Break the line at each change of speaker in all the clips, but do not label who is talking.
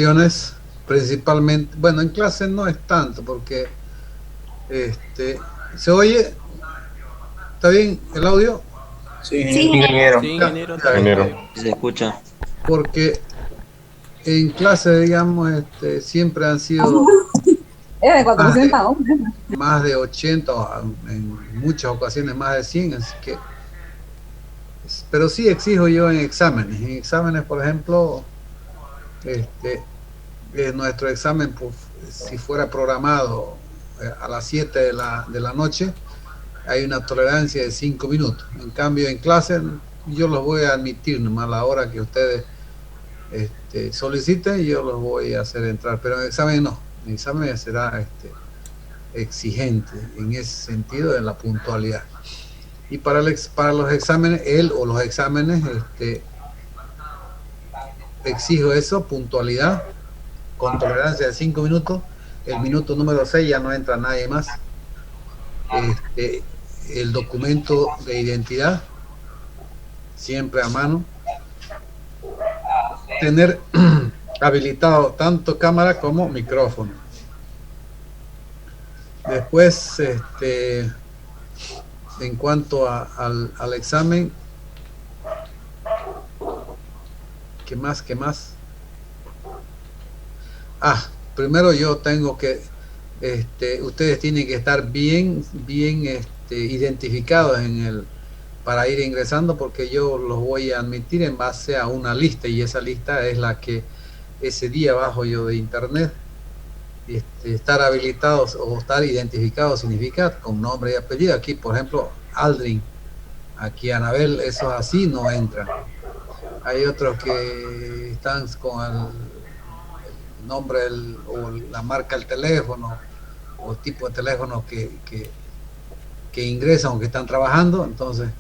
correcciones, principalmente, bueno, en clase no es tanto, porque ¿se oye? ¿Está bien el audio?
Sí,
Sí,
ingeniero.
ingeniero.
Sí,
Ya,
ingeniero, está
ya,
bien, está
Ingeniero.
bien.
Se escucha.
porque en clase, digamos, siempre han sido
Es de
más de,
400 hombres.
más de 80, o en muchas ocasiones más de 100, así que, pero sí exijo yo en exámenes, por ejemplo, este, nuestro examen, pues, si fuera programado a las 7 de la noche, hay una tolerancia de 5 minutos. En cambio, en clase, yo los voy a admitir nomás a la hora que ustedes soliciten, yo los voy a hacer entrar, pero en examen no. En examen será exigente en ese sentido de la puntualidad. Y para los exámenes, él o los exámenes, exijo eso, puntualidad, con tolerancia de 5 minutos. El minuto número 6 ya no entra nadie más. El documento de identidad, siempre a mano. Tener habilitado tanto cámara como micrófono. Después, en cuanto al examen, ¿qué más? ¿Qué más? Primero yo tengo que, ustedes tienen que estar bien identificados para ir ingresando, porque yo los voy a admitir en base a una lista, y esa lista es la que ese día bajo yo de internet. Estar habilitados o estar identificados significa con nombre y apellido. Aquí, por ejemplo, Aldrin, aquí Anabel, eso así no entra. Hay otros que están con el nombre o la marca del teléfono o tipo de teléfono que ingresan o que están trabajando. Entonces,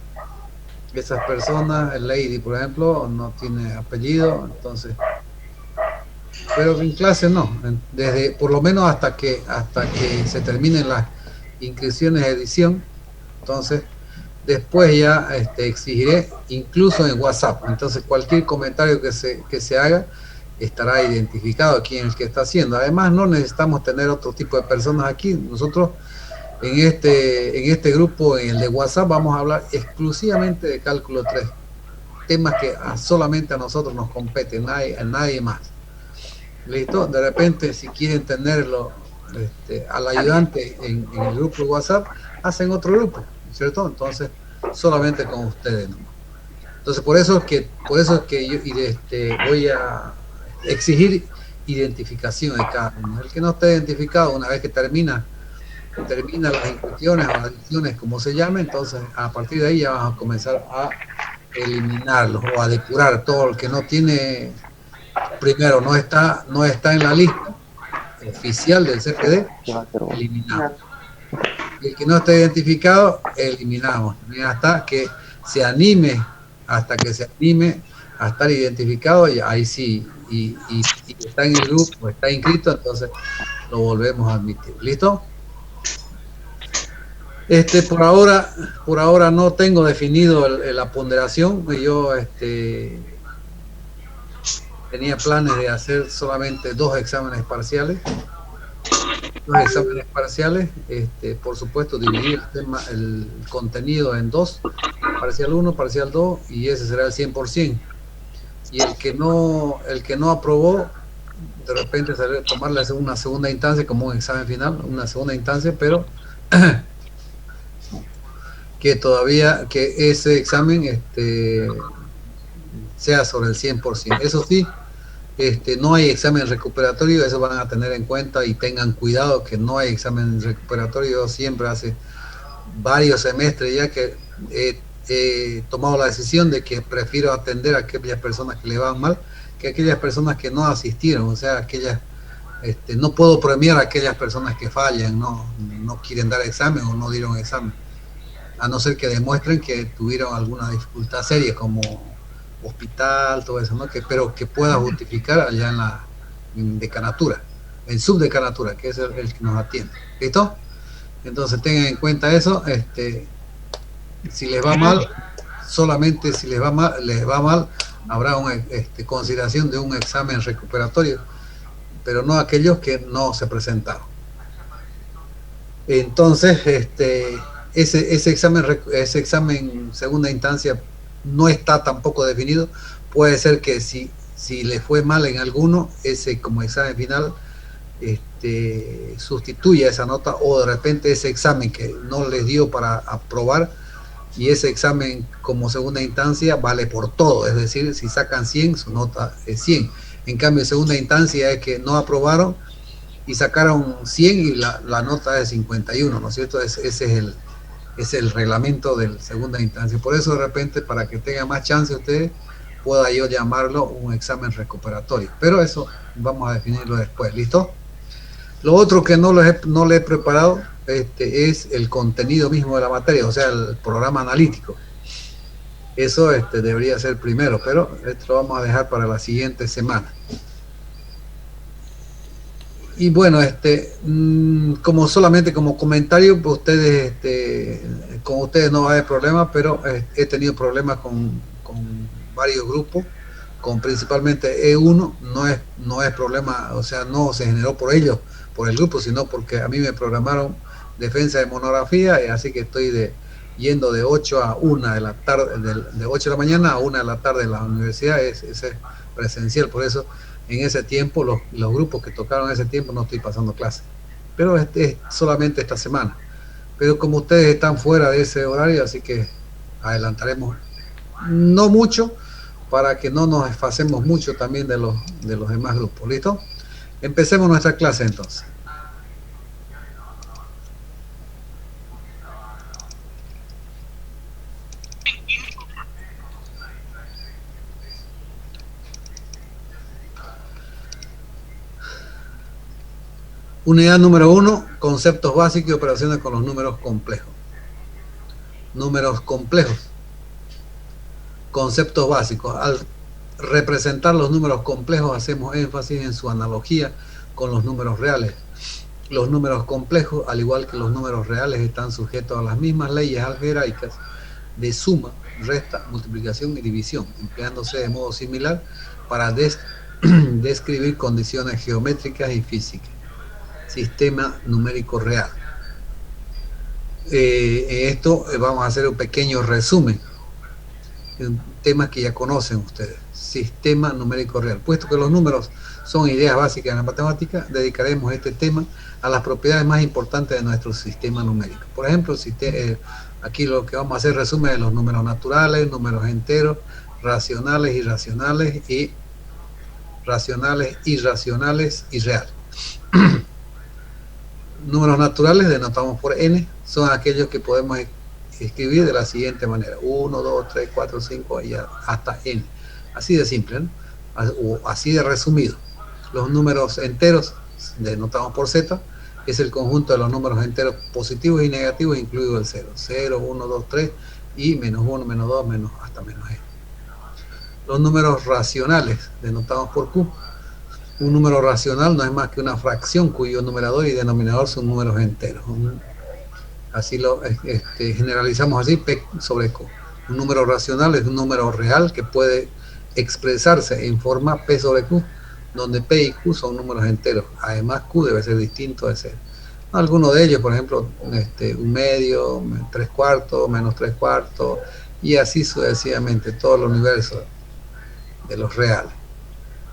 esas personas, el Lady, por ejemplo, no tiene apellido, entonces, pero en clase no, desde por lo menos hasta que se terminen las inscripciones de edición. Entonces, después ya exigiré incluso en WhatsApp. Entonces, cualquier comentario que se haga estará identificado quién es el que está haciendo. Además, no necesitamos tener otro tipo de personas aquí. Nosotros en este grupo, en el de WhatsApp, vamos a hablar exclusivamente de cálculo 3, temas que solamente a nosotros nos competen, a nadie más. ¿Listo? De repente, si quieren tenerlo al ayudante en el grupo de WhatsApp, hacen otro grupo, ¿cierto? Entonces, solamente con ustedes nomás. Entonces, por eso es que yo voy a exigir identificación de cada uno. El que no esté identificado, una vez que termina las inscripciones o las adiciones, como se llame, entonces a partir de ahí ya vamos a comenzar a eliminarlos o a depurar todo el que no tiene, primero no está en la lista oficial del CFD, eliminamos. El que no esté identificado, eliminamos hasta que se anime a estar identificado, y ahí sí, y está en el grupo, está inscrito, entonces lo volvemos a admitir. ¿Listo? Por ahora no tengo definido la ponderación. Yo tenía planes de hacer solamente dos exámenes parciales. Por supuesto, dividir el contenido en dos, parcial 1, parcial 2, y ese será el 100%. Y el que no aprobó, de repente tomarle una segunda instancia como un examen final, una segunda instancia, pero que ese examen sea sobre el 100%. Eso sí, no hay examen recuperatorio, eso van a tener en cuenta y tengan cuidado que no hay examen recuperatorio. Yo siempre hace varios semestres ya que he tomado la decisión de que prefiero atender a aquellas personas que le van mal que a aquellas personas que no asistieron. O sea, no puedo premiar a aquellas personas que fallan, no quieren dar examen o no dieron examen, a no ser que demuestren que tuvieron alguna dificultad seria como hospital, todo eso, ¿no? Pero que pueda justificar allá en decanatura, en subdecanatura, que es el que nos atiende. ¿Listo? Entonces tengan en cuenta eso. Si les va mal, solamente si les va mal, habrá una consideración de un examen recuperatorio, pero no aquellos que no se presentaron. Entonces, ese examen segunda instancia no está tampoco definido. Puede ser que si le fue mal en alguno, ese como examen final sustituya esa nota, o de repente ese examen que no les dio para aprobar, y ese examen como segunda instancia vale por todo, es decir, si sacan 100, su nota es 100. En cambio, en segunda instancia es que no aprobaron y sacaron 100 y la nota es 51, ¿no es cierto? Ese es el reglamento de segunda instancia. Por eso, de repente, para que tenga más chance ustedes, pueda yo llamarlo un examen recuperatorio. Pero eso vamos a definirlo después, ¿listo? Lo otro que no le he preparado es el contenido mismo de la materia, o sea, el programa analítico. Eso debería ser primero, pero esto lo vamos a dejar para la siguiente semana. Y bueno, como solamente como comentario, pues ustedes, con ustedes no va a haber problema, pero he tenido problemas con varios grupos, con principalmente E1, no es problema, o sea, no se generó por ellos, por el grupo, sino porque a mí me programaron defensa de monografía, y así que estoy yendo de 8 a 1 de la tarde, de 8 de la mañana a 1 de la tarde en la universidad, es presencial, por eso en ese tiempo, los grupos que tocaron en ese tiempo no estoy pasando clase, pero es solamente esta semana. Pero como ustedes están fuera de ese horario, así que adelantaremos no mucho, para que no nos desfasemos mucho también de los demás grupos. ¿Listo? Empecemos nuestra clase entonces. Unidad número 1, conceptos básicos y operaciones con los números complejos. Números complejos. Conceptos básicos. Al representar los números complejos, hacemos énfasis en su analogía con los números reales. Los números complejos, al igual que los números reales, están sujetos a las mismas leyes algebraicas de suma, resta, multiplicación y división, empleándose de modo similar para describir condiciones geométricas y físicas. Sistema numérico real. En esto vamos a hacer un pequeño resumen, temas que ya conocen ustedes. Sistema numérico real. Puesto que los números son ideas básicas en la matemática, dedicaremos este tema a las propiedades más importantes de nuestro sistema numérico. Por ejemplo, aquí lo que vamos a hacer resumen de los números naturales, números enteros, racionales, irracionales y reales. Números naturales denotados por n, son aquellos que podemos escribir de la siguiente manera: 1, 2, 3, 4, 5 y hasta n, así de simple, ¿no? O así de resumido. Los números enteros denotados por z es el conjunto de los números enteros positivos y negativos, incluido el 0, 0, 1, 2, 3 y menos 1, menos 2, hasta menos n. Los números racionales denotados por q. Un número racional no es más que una fracción cuyo numerador y denominador son números enteros. Así lo generalizamos así, P sobre Q. Un número racional es un número real que puede expresarse en forma P sobre Q, donde P y Q son números enteros. Además, Q debe ser distinto de 0. Algunos de ellos, por ejemplo, un medio, 3/4, menos 3/4, y así sucesivamente, todo el universo de los reales.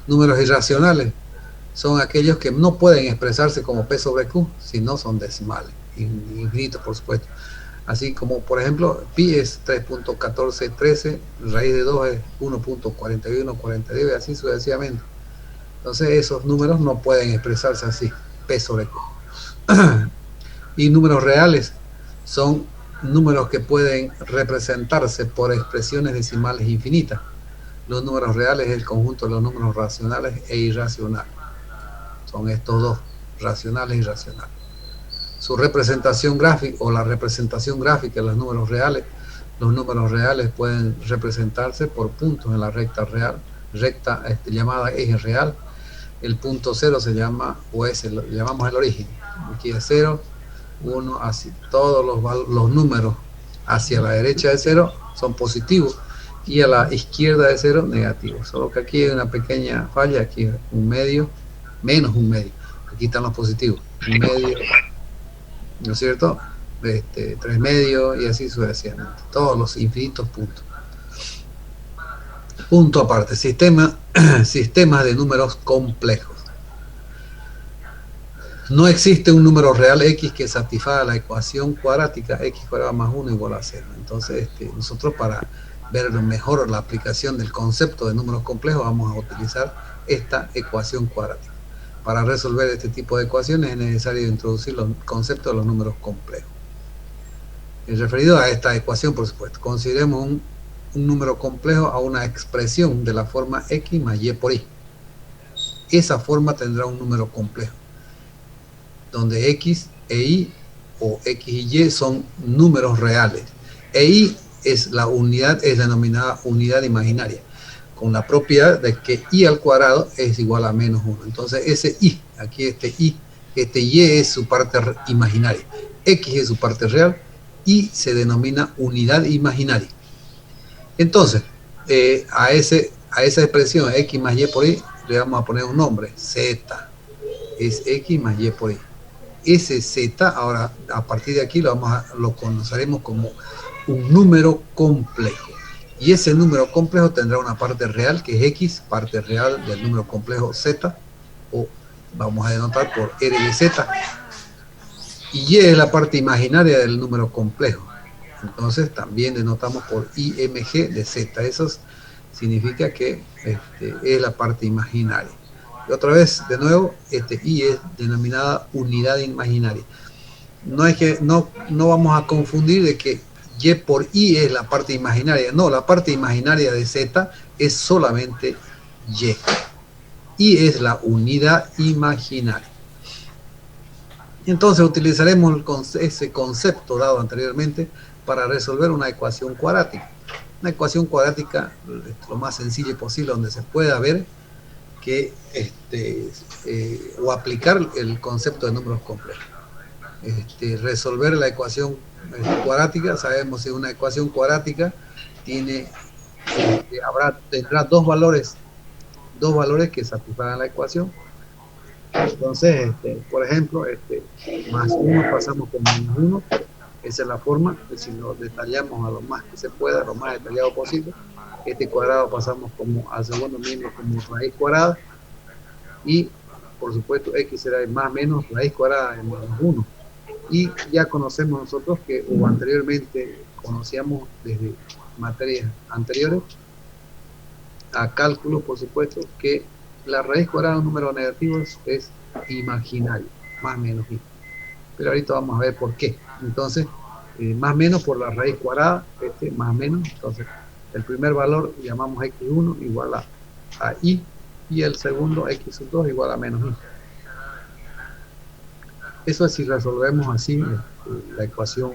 Números irracionales son aquellos que no pueden expresarse como P sobre Q, sino son decimales, infinitos por supuesto. Así como, por ejemplo, pi es 3.1413, raíz de 2 es 1.4142, y así sucesivamente. Entonces esos números no pueden expresarse así, P sobre Q. Y números reales son números que pueden representarse por expresiones decimales infinitas. Los números reales es el conjunto de los números racionales e irracionales. Son estos dos, racionales e irracionales. Su representación gráfica, o la representación gráfica de los números reales pueden representarse por puntos en la recta real, llamada eje real. El punto 0 se llama, lo llamamos el origen. Aquí es 0, 1, así. Todos los números hacia la derecha de 0 son positivos, y a la izquierda de 0 negativo, solo que aquí hay una pequeña falla, aquí un medio, menos un medio. Aquí están los positivos, un medio, ¿no es cierto? 3 medios y así sucesivamente, todos los infinitos puntos. Punto aparte, sistemas de números complejos. No existe un número real x que satisfaga la ecuación cuadrática x cuadrado más 1 igual a 0. Entonces, nosotros para ver mejor la aplicación del concepto de números complejos vamos a utilizar esta ecuación cuadrática. Para resolver este tipo de ecuaciones es necesario introducir los conceptos de los números complejos. Referido a esta ecuación, por supuesto, consideremos un número complejo a una expresión de la forma x más y por y. Esa forma tendrá un número complejo, donde x e y o x y y son números reales. E y es la unidad, es denominada unidad imaginaria, con la propiedad de que y al cuadrado es igual a menos 1. Entonces ese y, aquí este y es su parte imaginaria, x es su parte real, y se denomina unidad imaginaria. Entonces, a esa expresión x más y por y le vamos a poner un nombre, z, es x más y por y. Ese z, ahora a partir de aquí lo conoceremos como un número complejo. Y ese número complejo tendrá una parte real, que es x, parte real del número complejo z, o vamos a denotar por r de z, y y es la parte imaginaria del número complejo. Entonces también denotamos por img de z. Eso significa que es la parte imaginaria. Y otra vez, de nuevo, y es denominada unidad imaginaria. No vamos a confundir de que y por y es la parte imaginaria. No, la parte imaginaria de z es solamente y. Y es la unidad imaginaria. Entonces utilizaremos ese concepto dado anteriormente para resolver una ecuación cuadrática. Una ecuación cuadrática lo más sencillo posible, donde se pueda ver que o aplicar el concepto de números complejos. Resolver la ecuación cuadrática, sabemos que una ecuación cuadrática tendrá dos valores que satisfagan la ecuación. Entonces, por ejemplo, más 1 pasamos con menos 1, esa es la forma, si lo detallamos a lo más que se pueda, lo más detallado posible. Este cuadrado pasamos como al segundo miembro como raíz cuadrada, y por supuesto x será más menos raíz cuadrada de menos 1. Y ya conocemos nosotros que, o anteriormente conocíamos desde materias anteriores, a cálculo, por supuesto, que la raíz cuadrada de un número negativo es imaginario, más menos y. Pero ahorita vamos a ver por qué. Entonces, más menos por la raíz cuadrada, más menos, entonces el primer valor llamamos x1 igual a y, y el segundo x2 igual a menos y. Eso es si resolvemos así la ecuación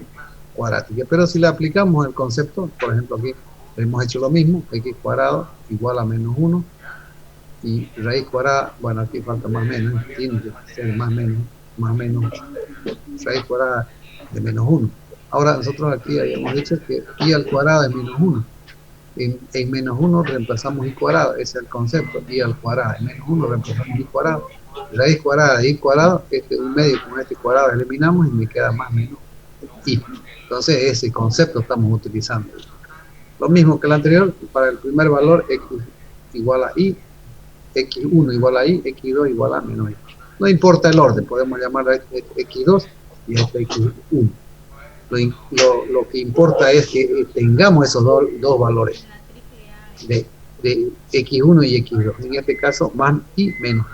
cuadrática. Pero si le aplicamos el concepto, por ejemplo aquí hemos hecho lo mismo, x cuadrado igual a menos 1, y raíz cuadrada, bueno, aquí falta más menos, tiene que ser más menos raíz cuadrada de menos 1. Ahora nosotros aquí habíamos dicho que y al cuadrado es menos 1. En menos 1 reemplazamos y cuadrado, ese es el concepto, y al cuadrado. En menos 1 reemplazamos y cuadrado. Raíz cuadrada de y cuadrado, un medio con este cuadrado eliminamos y me queda más menos y. Entonces ese concepto estamos utilizando. Lo mismo que el anterior, para el primer valor x igual a y, x1 igual a y, x2 igual a menos y. No importa el orden, podemos llamarlo x2 y x1. Lo que importa es que tengamos esos dos valores de x1 y x2, en este caso más y menos.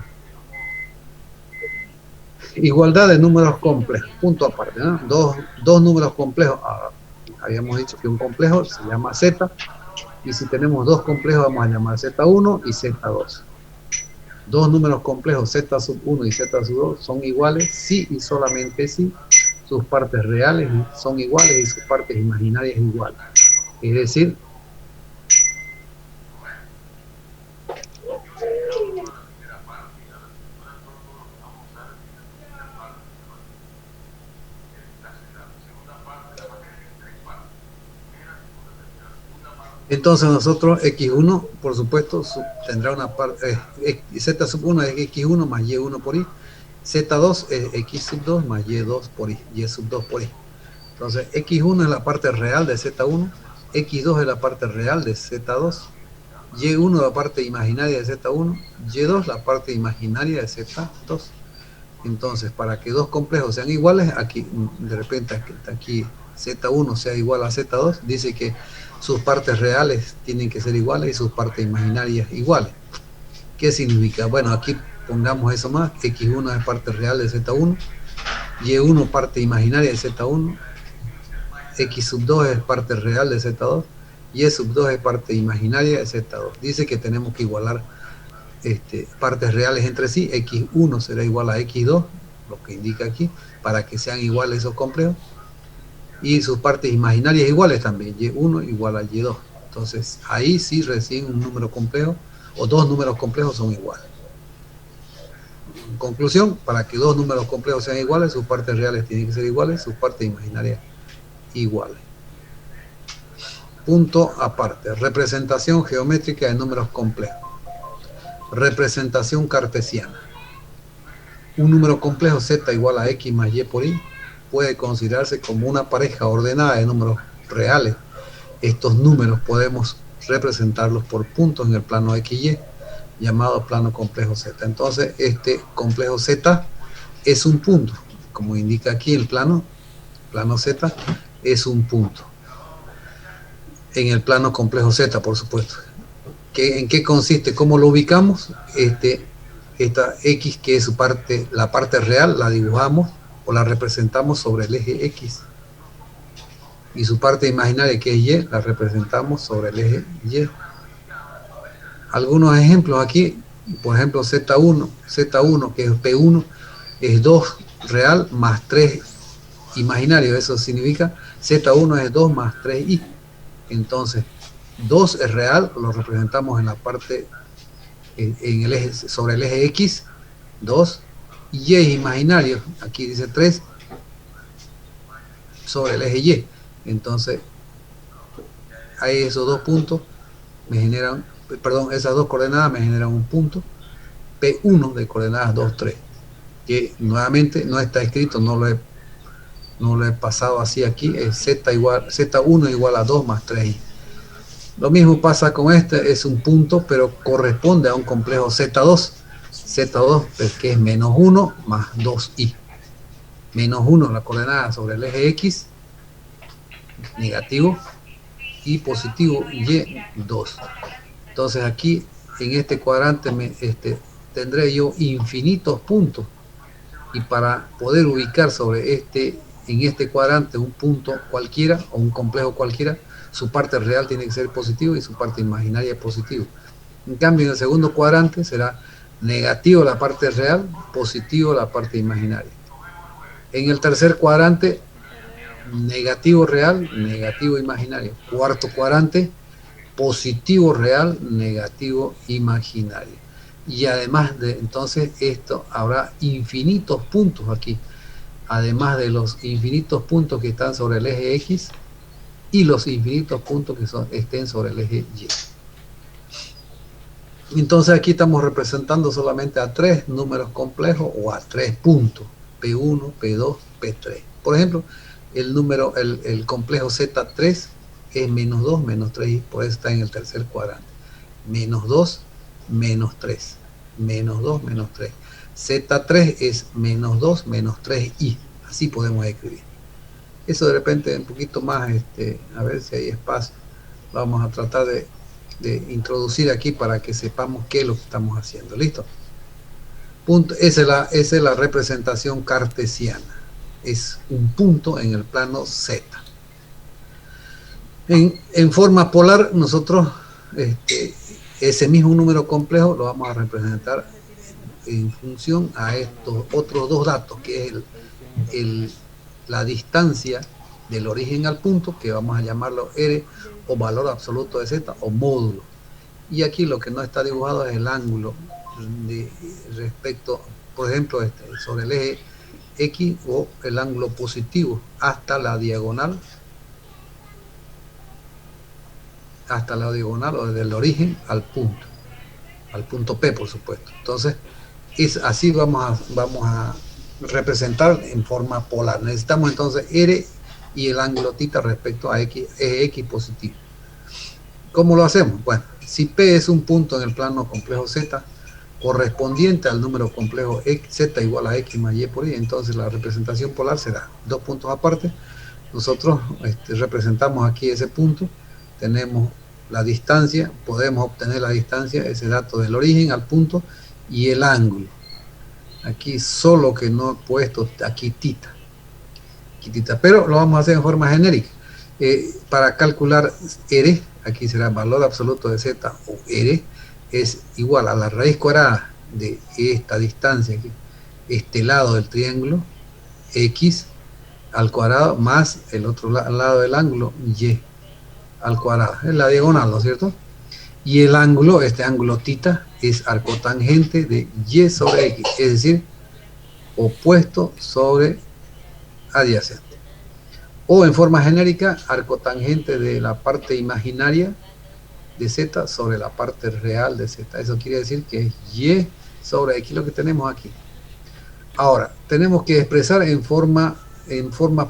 Igualdad de números complejos, punto aparte, ¿no? Dos números complejos, habíamos dicho que un complejo se llama z, y si tenemos dos complejos vamos a llamar z1 y z2. Dos números complejos z sub 1 y z sub 2 son iguales si y solamente si sus partes reales son iguales y sus partes imaginarias iguales. Es decir, Entonces nosotros x1, por supuesto, tendrá una parte, z sub 1 es x1 más y1 por i, z2 es x sub 2 más y2 por i, y sub 2 por i. Entonces x1 es la parte real de z1, x2 es la parte real de z2, y1 es la parte imaginaria de z1, y2 la parte imaginaria de z2. Entonces, para que dos complejos sean iguales, aquí de repente aquí z1 sea igual a z2, dice que sus partes reales tienen que ser iguales y sus partes imaginarias iguales. ¿Qué significa? Bueno, aquí pongamos eso más, x1 es parte real de z1, y1 parte imaginaria de z1, x sub 2 es parte real de z2, y sub 2 es parte imaginaria de z2. Dice que tenemos que igualar partes reales entre sí, x1 será igual a x2, lo que indica aquí, para que sean iguales esos complejos, y sus partes imaginarias iguales también, y1 igual a y2. Entonces ahí sí recién un número complejo o dos números complejos son iguales. En conclusión, para que dos números complejos sean iguales, sus partes reales tienen que ser iguales, sus partes imaginarias iguales. Punto aparte, representación geométrica de números complejos. Representación cartesiana. Un número complejo z igual a x más y por i puede considerarse como una pareja ordenada de números reales. Estos números podemos representarlos por puntos en el plano XY, llamado plano complejo Z. Entonces, este complejo Z es un punto, como indica aquí el plano Z es un punto. En el plano complejo Z, por supuesto. ¿En qué consiste? ¿Cómo lo ubicamos? Esta X, que es la parte real, la dibujamos o la representamos sobre el eje X. Y su parte imaginaria, que es Y, la representamos sobre el eje Y. Algunos ejemplos aquí, por ejemplo, Z1, que es P1, es 2 real más 3 imaginario. Eso significa Z1 es 2 más 3i. Entonces, 2 es real, lo representamos en la parte, en el eje, sobre el eje X, 2, y es imaginario, aquí dice 3, sobre el eje Y. Entonces, hay esos dos puntos, me generan, perdón, esas dos coordenadas me generan un punto, P1 de coordenadas 2, 3, que nuevamente no está escrito, no lo he pasado así aquí, es Z1 igual a 2 más 3i. Lo mismo pasa con este, es un punto, pero corresponde a un complejo Z2, que es menos 1 más 2i. Menos 1 la coordenada sobre el eje X, negativo, y positivo y2. Entonces aquí en este cuadrante tendré yo infinitos puntos, y para poder ubicar en este cuadrante un punto cualquiera o un complejo cualquiera, su parte real tiene que ser positivo y su parte imaginaria positivo. En cambio, en el segundo cuadrante será negativo la parte real, positivo la parte imaginaria. En el tercer cuadrante, negativo real, negativo imaginario. Cuarto cuadrante, positivo real, negativo imaginario. Y además entonces esto habrá infinitos puntos aquí, además de los infinitos puntos que están sobre el eje X y los infinitos puntos que estén sobre el eje Y. Entonces aquí estamos representando solamente a 3 números complejos o a 3 puntos, P1, P2, P3. Por ejemplo, el complejo Z3 es menos 2, menos 3, por eso está en el tercer cuadrante. Menos 2, menos 3. Menos 2, menos 3. Z3 es menos 2, menos 3i. Así podemos escribir. Eso de repente un poquito más, a ver si hay espacio. Vamos a tratar de introducir aquí para que sepamos qué es lo que estamos haciendo. ¿Listo? Punto. Esa es la representación cartesiana. Es un punto en el plano Z. En forma polar, nosotros ese mismo número complejo lo vamos a representar en función a estos otros dos datos, que es la distancia del origen al punto, que vamos a llamarlo R, o valor absoluto de Z, o módulo. Y aquí lo que no está dibujado es el ángulo respecto, por ejemplo, sobre el eje X, o el ángulo positivo hasta la diagonal, hasta la diagonal, o desde el origen al punto P, por supuesto. Entonces, así vamos a representar en forma polar. Necesitamos entonces R y el ángulo θ respecto a X, eje X positivo. ¿Cómo lo hacemos? Bueno, si P es un punto en el plano complejo Z correspondiente al número complejo Z igual a X más Y por Y, entonces la representación polar será dos puntos aparte. Nosotros representamos aquí ese punto, tenemos la distancia, podemos obtener la distancia, ese dato del origen al punto, y el ángulo. Aquí solo que no he puesto aquí θ, pero lo vamos a hacer en forma genérica. Para calcular R, aquí será el valor absoluto de Z, o R, es igual a la raíz cuadrada de esta distancia, aquí, este lado del triángulo, X al cuadrado, más el otro lado del ángulo, Y al cuadrado. Es la diagonal, ¿no es cierto? Y el ángulo, este ángulo θ, es arcotangente de Y sobre X, es decir, opuesto sobre adyacente. O en forma genérica, arcotangente de la parte imaginaria de Z sobre la parte real de Z. Eso quiere decir que es Y sobre X, lo que tenemos aquí. Ahora, tenemos que expresar en forma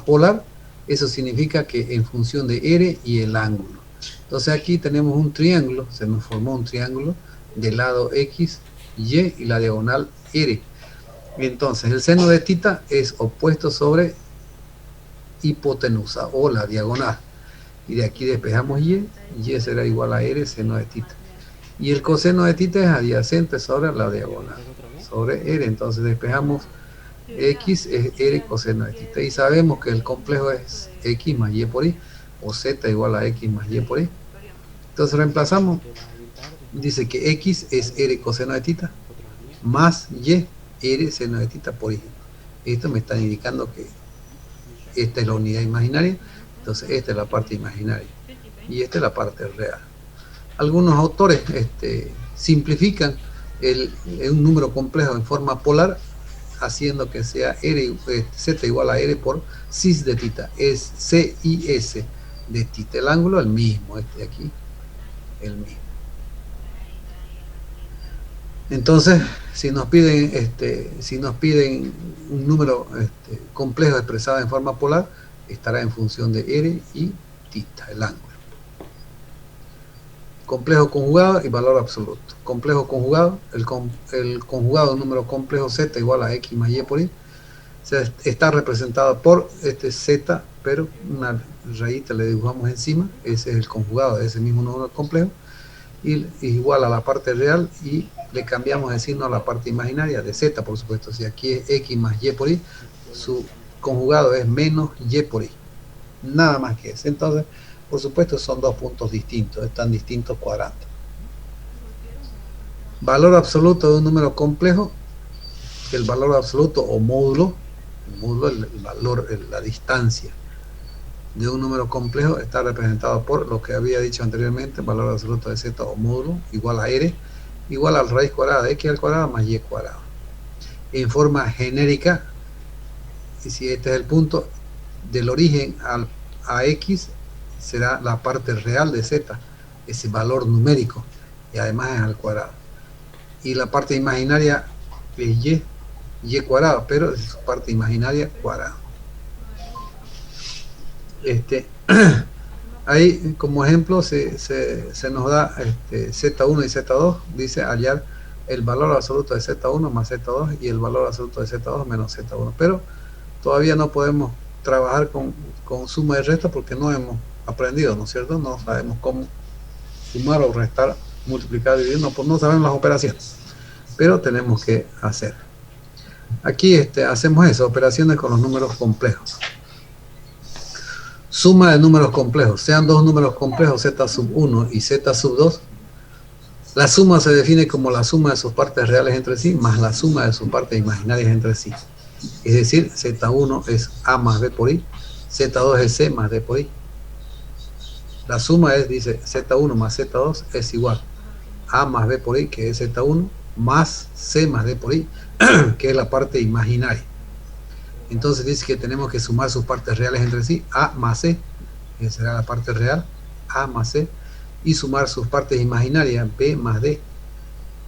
polar. Eso significa que en función de R y el ángulo. Entonces aquí tenemos un triángulo, se nos formó un triángulo del lado X, Y y la diagonal R. Entonces el seno de θ es opuesto sobre hipotenusa o la diagonal. Y de aquí despejamos Y será igual a R seno de θ. Y el coseno de θ es adyacente sobre la diagonal, sobre R. Entonces despejamos X es R coseno de θ. Y sabemos que el complejo es X más Y por Y, o Z igual a X más Y por Y. Entonces reemplazamos, dice que X es R coseno de θ, más Y, R seno de θ por Y. Esto me está indicando que esta es la unidad imaginaria, entonces esta es la parte imaginaria, y esta es la parte real. Algunos autores simplifican un número complejo en forma polar, haciendo que sea Z igual a R por cis de θ, es CIS de θ, el ángulo el mismo, aquí, el mismo. Entonces, si nos piden un número complejo expresado en forma polar, estará en función de R y θ, el ángulo. Complejo conjugado y valor absoluto. Complejo conjugado, el conjugado de un número complejo Z igual a X más Y por Y, está representado por Z, pero una rayita le dibujamos encima, ese es el conjugado de ese mismo número complejo, y igual a la parte real, y le cambiamos el signo a la parte imaginaria de Z, por supuesto. Si aquí es X más Y por Y, su conjugado es menos Y por Y, nada más que eso. Entonces, por supuesto, son dos puntos distintos, están distintos cuadrantes. Valor absoluto de un número complejo, el valor absoluto o módulo, el valor, la distancia de un número complejo está representado por lo que había dicho anteriormente, valor absoluto de Z o módulo igual a R, igual a la raíz cuadrada de X al cuadrado más Y cuadrado. En forma genérica, y si este es el punto, del origen a X será la parte real de Z, ese valor numérico, y además es al cuadrado. Y la parte imaginaria es Y cuadrado, pero es su parte imaginaria cuadrado. Ahí como ejemplo se nos da Z1 y Z2, dice hallar el valor absoluto de Z1 más Z2 y el valor absoluto de Z2 menos Z1, pero todavía no podemos trabajar con suma y resta porque no hemos aprendido, ¿no es cierto? No sabemos cómo sumar o restar, multiplicar, dividir, no sabemos las operaciones, pero tenemos que hacer. Aquí hacemos eso, operaciones con los números complejos. Suma de números complejos, sean dos números complejos Z sub 1 y Z sub 2, la suma se define como la suma de sus partes reales entre sí más la suma de sus partes imaginarias entre sí. Es decir, Z1 es A más B por I, Z2 es C más D por I. La suma es, dice, Z1 más Z2 es igual A más B por I, que es Z1, más C más D por I, que es la parte imaginaria. Entonces dice que tenemos que sumar sus partes reales entre sí, A más C, que será la parte real, A más C, y sumar sus partes imaginarias, B más D,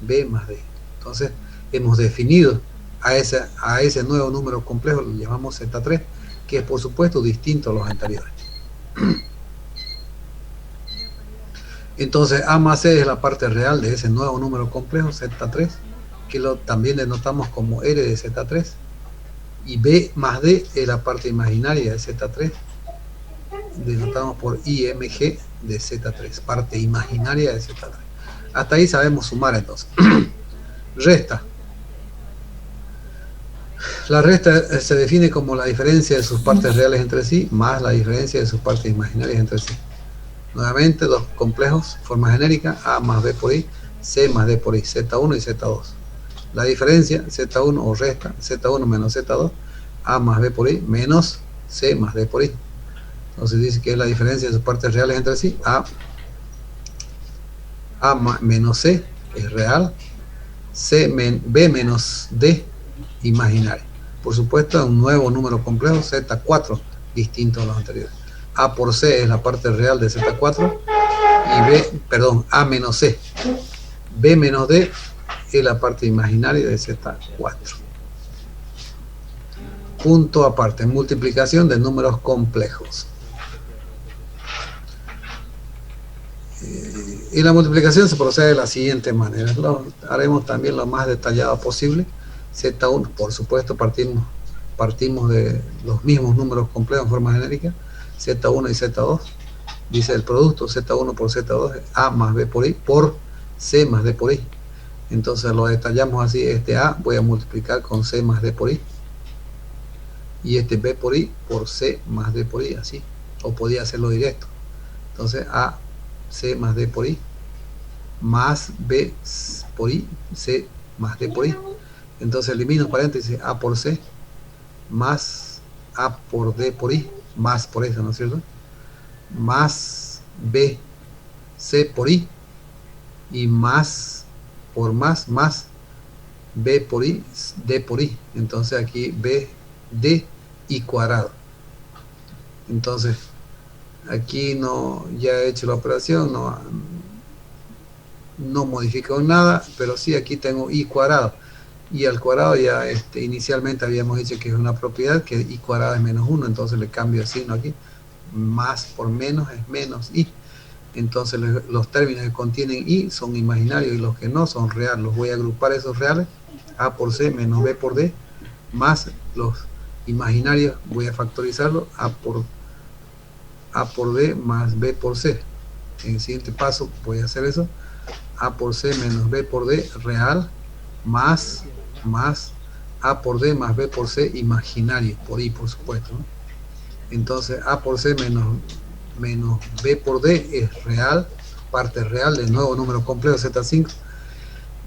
B más D. Entonces hemos definido a ese nuevo número complejo, lo llamamos Z3, que es por supuesto distinto a los anteriores. Entonces A más C es la parte real de ese nuevo número complejo, Z3, que también denotamos como R de Z3, y B más D es la parte imaginaria de Z3, denotamos por IMG de Z3, parte imaginaria de Z3. Hasta ahí sabemos sumar entonces. Resta. La resta se define como la diferencia de sus partes reales entre sí, más la diferencia de sus partes imaginarias entre sí. Nuevamente, dos complejos, forma genérica, A más B por I, C más D por I, Z1 y Z2. La diferencia, Z1 o resta, Z1 menos Z2, A más B por I, menos C más D por I. Entonces dice que es la diferencia de sus partes reales entre sí, A menos C es real, B menos D imaginario. Por supuesto, un nuevo número complejo, Z4, distinto a los anteriores. A por C es la parte real de Z4 y A menos C. B menos D es la parte imaginaria de Z4. Punto aparte, multiplicación de números complejos. Y la multiplicación se procede de la siguiente manera. Lo haremos también lo más detallado posible. Z1, por supuesto, partimos de los mismos números complejos en forma genérica, Z1 y Z2. Dice el producto Z1 por Z2 es A más B por I por C más D por I. Entonces lo detallamos así: este A voy a multiplicar con C más D por I, y este B por I por C más D por I, así. O podía hacerlo directo. Entonces A C más D por I más B por I, C más D por I. Entonces elimino paréntesis, A por C más A por D por I, más por eso, ¿no es cierto? Más B C por I, y más por más B por I, D por I. Entonces aquí B, D y cuadrado. Entonces aquí no, ya he hecho la operación, no modifico nada, pero sí aquí tengo I cuadrado, y al cuadrado ya inicialmente habíamos dicho que es una propiedad, que I cuadrado es menos 1, entonces le cambio el signo aquí, más por menos es menos I. Entonces los términos que contienen I son imaginarios y los que no son reales. Los voy a agrupar, esos reales, A por C menos B por D, más los imaginarios voy a factorizarlo, A por D más B por C. En el siguiente paso voy a hacer eso: A por C menos B por D real, más A por D más B por C imaginario, por I por supuesto, ¿no? Entonces A por C menos B por D es real, parte real del nuevo número complejo Z5,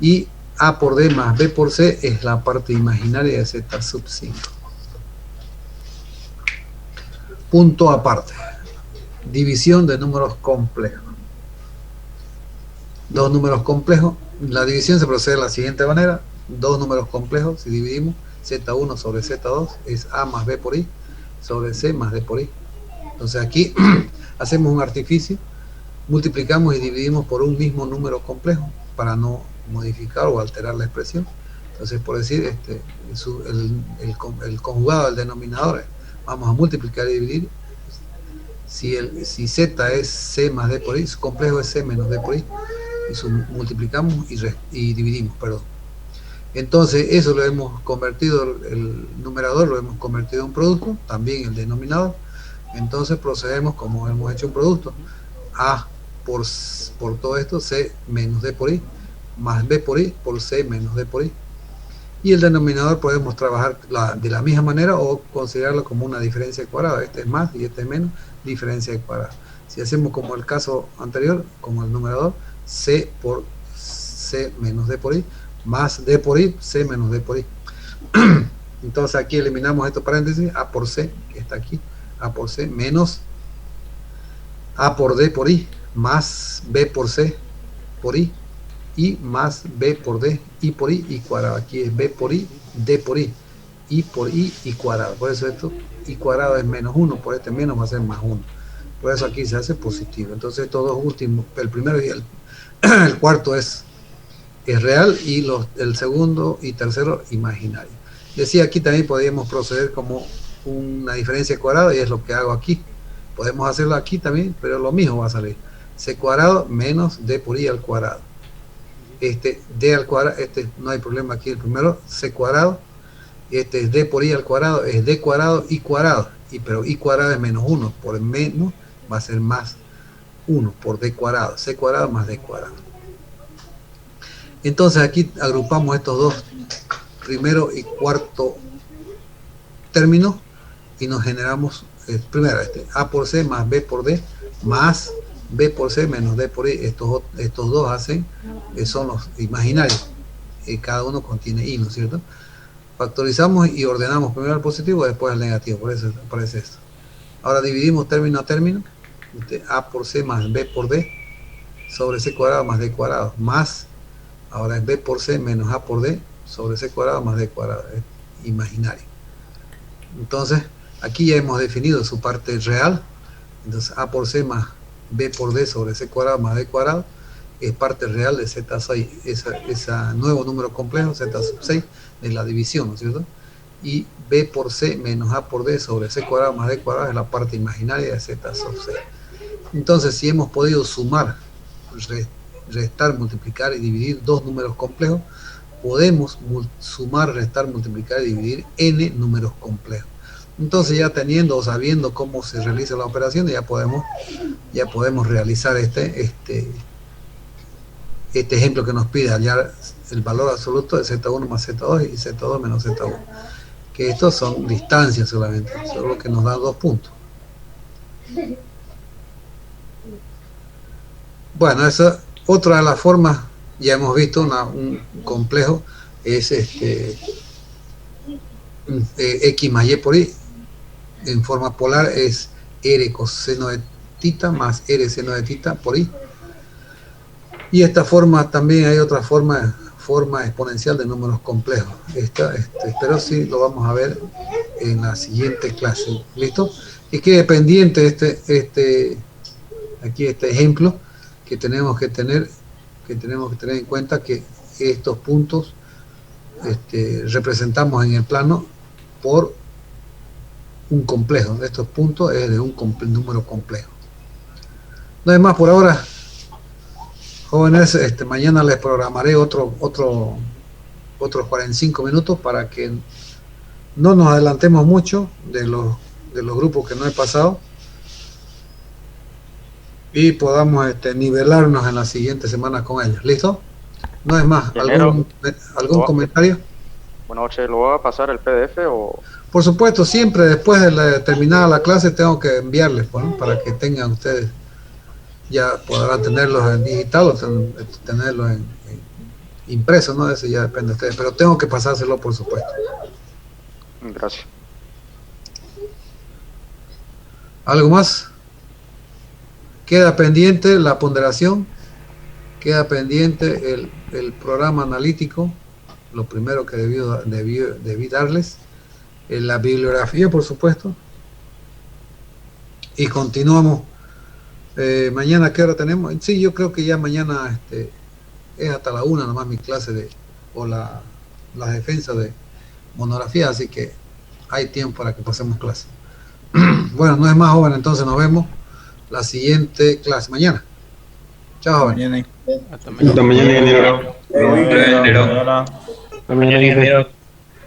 y A por D más B por C es la parte imaginaria de Z sub 5. Punto aparte, división de números complejos. Dos números complejos, la división se procede de la siguiente manera: dos números complejos, si dividimos, Z1 sobre Z2 es A más B por I sobre C más D por I. Entonces aquí hacemos un artificio, multiplicamos y dividimos por un mismo número complejo para no modificar o alterar la expresión. Entonces, por decir, el conjugado del denominador, vamos a multiplicar y dividir. Si Z es C más D por I, su complejo es C menos D por I, y multiplicamos y dividimos, perdón. Entonces eso lo hemos convertido, el numerador lo hemos convertido en un producto, también el denominador. Entonces procedemos como hemos hecho un producto: A por todo esto, C menos D por I, más B por I por C menos D por I. Y el denominador podemos trabajar de la misma manera o considerarlo como una diferencia de cuadrado. Este es más y este es menos, diferencia de cuadrado. Si hacemos como el caso anterior, como el numerador, C por C menos D por I, más D por I, C menos D por I. Entonces aquí eliminamos estos paréntesis, A por C, que está aquí, A por C, menos A por D por I, más B por C por I, y más B por D, I por I y cuadrado. Aquí es B por I, D por I por I y cuadrado. Por eso esto I cuadrado es menos 1, por este menos va a ser más 1. Por eso aquí se hace positivo. Entonces estos dos últimos, el primero y el cuarto es real, y el segundo y tercero imaginario. Decía, aquí también podríamos proceder como una diferencia cuadrada, y es lo que hago aquí. Podemos hacerlo aquí también, pero lo mismo va a salir. C cuadrado menos D por I al cuadrado. D al cuadrado, no hay problema aquí, el primero, C cuadrado, es D por I al cuadrado, es D cuadrado, pero I cuadrado es menos 1, por menos va a ser más 1 por D cuadrado, C cuadrado más D cuadrado. Entonces aquí agrupamos estos dos primero y cuarto términos y nos generamos primero A por C más B por D más B por C menos D por I. Estos dos hacen, son los imaginarios, cada uno contiene I, ¿no es cierto? Factorizamos y ordenamos primero el positivo, después el negativo, por eso aparece esto. Ahora dividimos término a término, A por C más B por D sobre C cuadrado más D cuadrado, más, ahora es B por C menos A por D sobre C cuadrado más D cuadrado, es imaginario. Entonces, aquí ya hemos definido su parte real. Entonces, A por C más B por D sobre C cuadrado más D cuadrado es parte real de Z6, ese nuevo número complejo, Z sub 6, de la división, ¿no es cierto? Y B por C menos A por D sobre C cuadrado más D cuadrado es la parte imaginaria de Z sub 6. Entonces, si hemos podido sumar, restar, multiplicar y dividir dos números complejos, podemos sumar, restar, multiplicar y dividir n números complejos. Entonces, ya teniendo o sabiendo cómo se realiza la operación, ya podemos realizar este ejemplo que nos pide hallar el valor absoluto de Z1 más Z2 y Z2 menos Z1, que estos son distancias solamente, solo que nos da 2 puntos. Bueno, esa otra de las formas, ya hemos visto un complejo, es X más Y por Y, en forma polar es R coseno de tita más R seno de tita por Y. Y esta forma también hay otra forma exponencial de números complejos. Pero sí lo vamos a ver en la siguiente clase. ¿Listo? Y quede pendiente aquí este ejemplo que tenemos que tener en cuenta, que estos puntos representamos en el plano por un complejo. Estos puntos es de un número complejo. No hay más por ahora. Jóvenes, mañana les programaré otros 45 minutos para que no nos adelantemos mucho de los grupos que no he pasado y podamos nivelarnos en la siguiente semana con ellos. ¿Listo? No es más. ¿Algún comentario?
Buenas noches. ¿Lo va a pasar el PDF o...?
Por supuesto, siempre después de terminada la clase tengo que enviarles, ¿no? Para que tengan ustedes, ya podrán tenerlos en digital o tenerlos en impreso, ¿no? Eso ya depende de ustedes, pero tengo que pasárselo, por supuesto.
Gracias.
¿Algo más? Queda pendiente la ponderación, queda pendiente el programa analítico, lo primero que debí darles, la bibliografía, por supuesto, y continuamos. Mañana, ¿qué hora tenemos? Sí, yo creo que ya mañana es hasta la 1 nomás mi clase la defensa de monografía, así que hay tiempo para que pasemos clase. Bueno, no es más, joven, entonces nos vemos la siguiente clase mañana. Chao, joven.
Hasta mañana, ingeniero.
Hasta mañana, ingeniero.